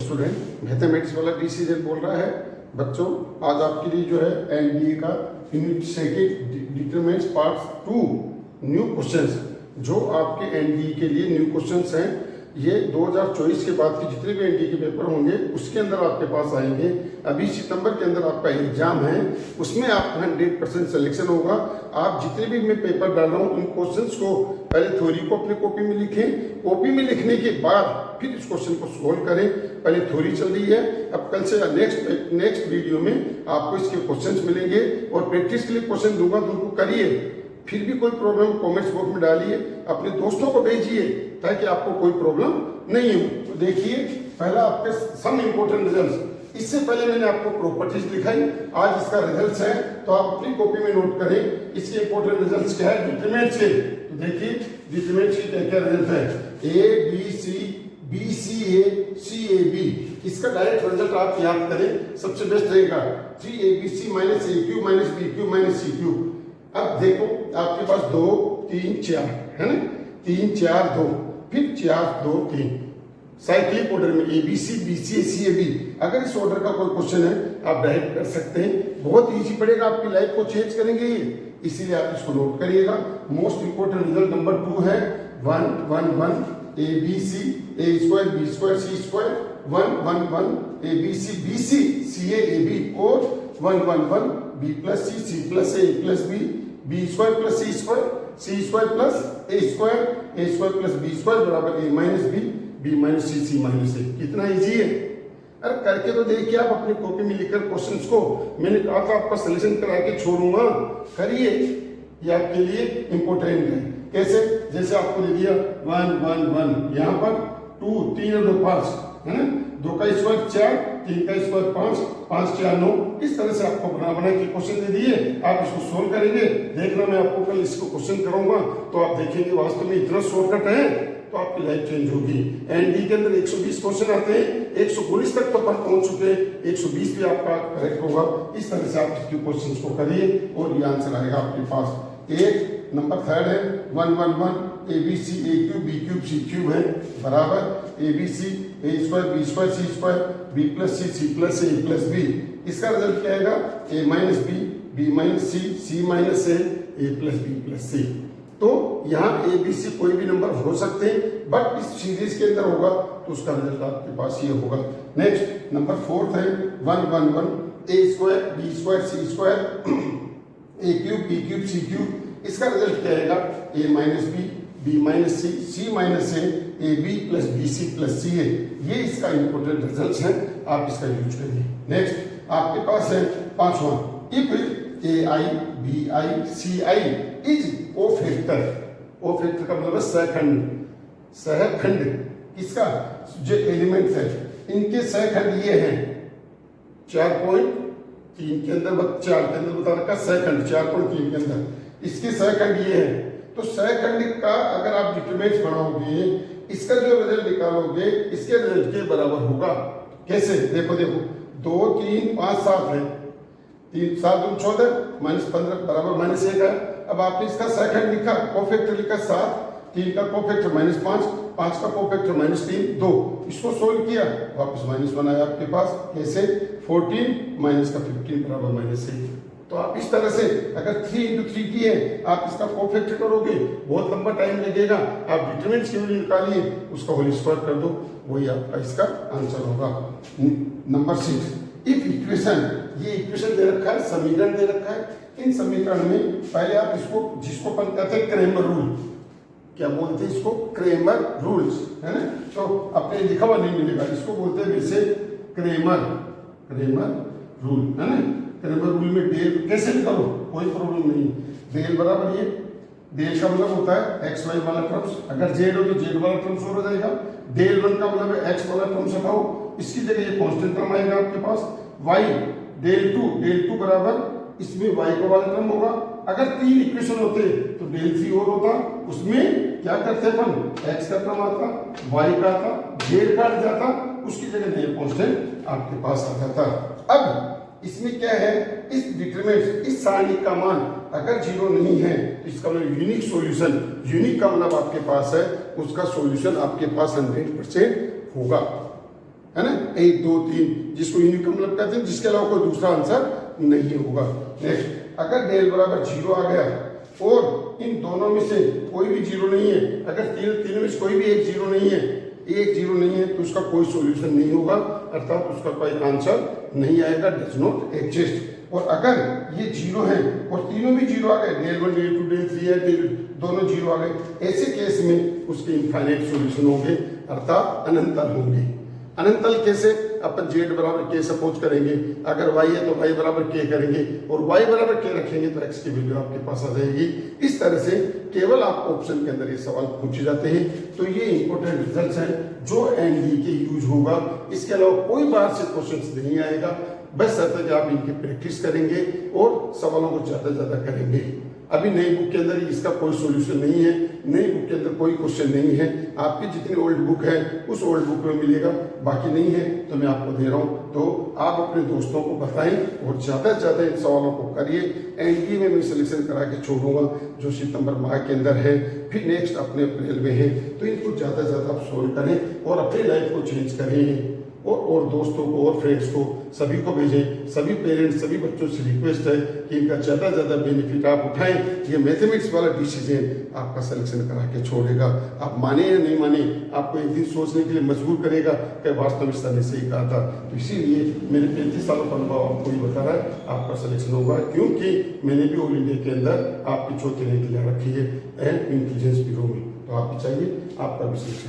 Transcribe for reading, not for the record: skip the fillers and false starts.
Student, mathematics वाला decision बोल रहा है। बच्चों, आज आपके लिए जो है एनडीए का unit second determinants part 2 new questions, जो आपके एनडीए के लिए न्यू क्वेश्चंस हैं। ये 2024 के बाद के जितने भी एनडीए के पेपर होंगे उसके अंदर आपके पास आएंगे। अभी सितंबर के अंदर आपका एग्जाम है, उसमें आपका 100% सिलेक्शन होगा। आप जितने भी मैं पेपर डाल रहा हूँ उन क्वेश्चंस को पहले थ्योरी को अपनी कॉपी में लिखें, कॉपी में लिखने के बाद फिर इस क्वेश्चन को सोल्व करें। पहले थ्योरी चल रही है, अब कल से नेक्स्ट वीडियो में आपको इसके क्वेश्चंस मिलेंगे और प्रैक्टिस के लिए क्वेश्चन दूंगा तो उनको करिए। फिर भी कोई प्रॉब्लम कमेंट्स बॉक्स में डालिए, अपने दोस्तों को भेजिए ताकि आपको कोई प्रॉब्लम नहीं हो। तो देखिए, पहला आपके सम इम्पोर्टेंट रिजल्ट्स। इससे पहले मैंने आपको प्रॉपर्टीज दिखाई, आज इसका रिजल्ट्स है, तो आप अपनी कॉपी में नोट करें इसके इम्पोर्टेंट रिजल्ट्स क्या है डिटरमिनेंट्स के। तो देखिए डिटरमिनेंट्स के क्या क्या रिजल्ट है, A B C B C A B. इसका डायरेक्ट रिजल्ट आप याद करें, सबसे बेस्ट रहेगा 3abc minus A cube minus B cube minus C cube. अब देखो आपके पास 2 3 4 है ना, 3 4 2, फिर 4 2 3 साइक्लिक ऑर्डर में a B C B C A b. अगर इस ऑर्डर का कोई क्वेश्चन है आप डायरेक्ट कर सकते हैं, बहुत इजी पड़ेगा, आपकी लाइफ को चेंज करेंगे ये, इसीलिए आप इसको नोट करिएगा। मोस्ट इंपोर्टेंट रिजल्ट नंबर 2 है 1 1 1 a B C a square B square C square 1 1 1 a B C A b और 1 1 1 b plus c plus a plus b square plus c square plus a square plus b square बराबर a minus B minus C minus a. कितना easy है, अरे करके तो देखिए आप अपनी कॉपी में लिखकर क्वेश्चंस को। मैंने कहा था आपका सॉल्यूशन करा के छोड़ूंगा, करिए, ये आपके लिए इंपॉर्टेंट है। कैसे, जैसे आपको दे दिया 1 1 1, यहाँ पर 2 3 और 2 5 है ना, 2 का स्क्वायर 4, 3 का स्क्वायर 5, 5 4 9। इस तरह से आपको बना के क्वेश्चन दे दिए, आप इसको सोल्व करेंगे। देखना मैं आपको कल इसको क्वेश्चन कराऊंगा तो आप देखेंगे वास्तव में इतना शॉर्टकट है तो आपकी लाइफ चेंज होगी। एनडी के अंदर 120 क्वेश्चन आते हैं, 119 तक तो पहुंच चुके, 120 भी आपका करेक्ट होगा। इस तरह से आप इसके क्वेश्चन को करिए और ये आंसर आएगा आपके पास। एक नंबर थर्ड है 1 1 1 a B C a cube B cube C cube है बराबर a B C a square B square C square b plus c plus a plus b. इसका रिजल्ट क्या आएगा, ए minus B minus C minus a plus b plus c. तो यहाँ A B C कोई भी number हो सकते हैं, बट इस सीरीज के अंदर होगा तो उसका रिजल्ट आपके पास ये होगा। नेक्स्ट नंबर 4 है 1 1 1 A square B square C square A cube B cube C cube. इसका रिजल्ट क्या आएगा, ए minus B minus C minus A B plus B C plus C A. ये इसका इंपोर्टेंट रिजल्ट है, आप इसका यूज करिए। नेक्स्ट आपके पास है 5वां, if A I B I C I is O factor. O factor का मतलब सहखंड किसका, जो एलिमेंट है इनके सहखंड ये हैं 4.3 के अंदर 4 के अंदर बता रखा सहखंड 4.3 के अंदर, इसके सहखंड ये है। तो सहखंड का अगर आप डिटरमिनेंट्स बनाओगे, इसका जो रिजल्ट निकालोगे इसके रिजल्ट के बराबर होगा। कैसे, देखो 2 3 5 7 है, 3 7 2 14 माइनस 15 बराबर माइनस 1 है। अब आपने इसका सहखंड लिखा, कोफैक्टर लिखा 7, 3 का कोफैक्टर माइनस 5, 5 का कोफैक्टर माइनस 3 2। इसको सोल्व किया, वापस माइनस 1 आया आपके पास। कैसे, 14 माइनस का 15 बराबर माइनस 1। तो आप इस तरह से अगर 3 into 3 की है, आप इसका कोफैक्टर करोगे, बहुत लंबा टाइम लगेगा। आप डिटरमिनेंट्स की वैल्यू निकालिए, उसका होल स्क्वायर कर दो, वही आपका इसका आंसर होगा। नंबर 6, इफ इक्वेशन, ये इक्वेशन दे रखा है, समीकरण दे रखा है। इन समीकरण में पहले आप इसको, जिसको अपन कहते हैं क्रेमर रूल, क्या बोलते हैं इसको, क्रेमर रूल्स है ना। तो अपने लिखा हुआ नहीं मिलेगा, इसको बोलते हैं वैसे क्रेमर रूल है ना। क्रेमर रूल में डेल कैसे निकालो, कोई प्रॉब्लम नहीं। डेल बराबर ये, डेल का मतलब होता है एक्स वाई वाला टर्म्स, अगर जेड हो तो जेड वाला टर्म्स हो जाएगा। डेल 1 का मतलब है एक्स वाला टर्म्स हटाओ, इसकी जगह ये कांस्टेंट टर्म आएगा आपके पास। वाई डेल 2 बराबर इसमें वाई का वाला टर्म होगा। अगर 3 इक्वेशन होते तो डेल 3 और होता, उसमें क्या करते अपन, एक्स का टर्म आता, वाई का आता, जेड का आ जाता, उसकी जगह ये कांस्टेंट आपके पास आ जाता। अब इसमें क्या है, इस डिटरमिनेंट, इस सारणी का मान अगर 0 नहीं है तो इसका मतलब यूनिक सॉल्यूशन, यूनिक का मतलब आपके पास है, उसका सॉल्यूशन आपके पास 100% होगा, है ना, 1 2 3 जिसको यूनिकम्युलेट कहते हैं, जिसके अलावा कोई दूसरा आंसर नहीं होगा। नेक्स्ट, अगर डेल बराबर 0 आ गया और इन दोनों में से कोई भी 0 नहीं है, अगर तीनों में से कोई भी एक 0 नहीं है, एक 0 नहीं है, तो उसका कोई सॉल्यूशन नहीं होगा, अर्थात उसका कोई आंसर नहीं आएगा, डज नॉट एग्जिस्ट। और अगर ये 0 है और तीनों भी 0 आ गए, डेल 1 डेल 2 डेल 3 है, दोनों 0 आ गए, ऐसे केस में उसके इनफाइनाइट सॉल्यूशन होंगे, अर्थात अनंतल होंगे। अनंतल कैसे? अपन z बराबर k सपोज करेंगे, अगर y है तो y बराबर k करेंगे और y बराबर k रखेंगे तो x की वैल्यू आपके पास आ जाएगी। इस तरह से केवल आप ऑप्शन के अंदर ये सवाल पूछे जाते हैं। तो ये इंपॉर्टेंट रिजल्ट्स हैं जो एनडीए के यूज होगा, इसके अलावा कोई बाहर से क्वेश्चन नहीं आएगा, बस शर्त है कि आप इनकी प्रैक्टिस करेंगे और सवालों को ज्यादा ज्यादा करेंगे। अभी नई बुक के अंदर इसका कोई सॉल्यूशन नहीं है, नई बुक के अंदर कोई क्वेश्चन नहीं है, आपकी जितनी ओल्ड बुक है उस ओल्ड बुक में मिलेगा, बाकी नहीं है तो मैं आपको दे रहा हूँ। तो आप अपने दोस्तों को बताएं और ज़्यादा से ज़्यादा इन सवालों को करिए। एनडीए में मैं सिलेक्शन करा के छोड़ूंगा जो सितंबर माह के अंदर है, फिर नेक्स्ट अपने अप्रैल में है, तो इनको ज़्यादा से ज़्यादा आप सोल्व करें और अपनी लाइफ को चेंज करें और दोस्तों को और फ्रेंड्स को सभी को भेजें। सभी पेरेंट्स, सभी बच्चों से रिक्वेस्ट है कि इनका ज़्यादा से ज़्यादा बेनिफिट आप उठाएं। ये मैथमेटिक्स वाला डिसीजन आपका सिलेक्शन करा के छोड़ेगा। आप माने या नहीं माने, आपको एक दिन सोचने के लिए मजबूर करेगा कि वास्तव में सर ने सही कहा था। तो इसीलिए मेरे 35 सालों का अनुभव आपको ये बता रहा है आपका सिलेक्शन होगा, क्योंकि मैंने भी ऑल इंडिया के अंदर आपकी चौथी रैंक ले रखी है इंटेलिजेंस ब्यूरो में। तो आपकी चाहिए आपका भी सिलेक्शन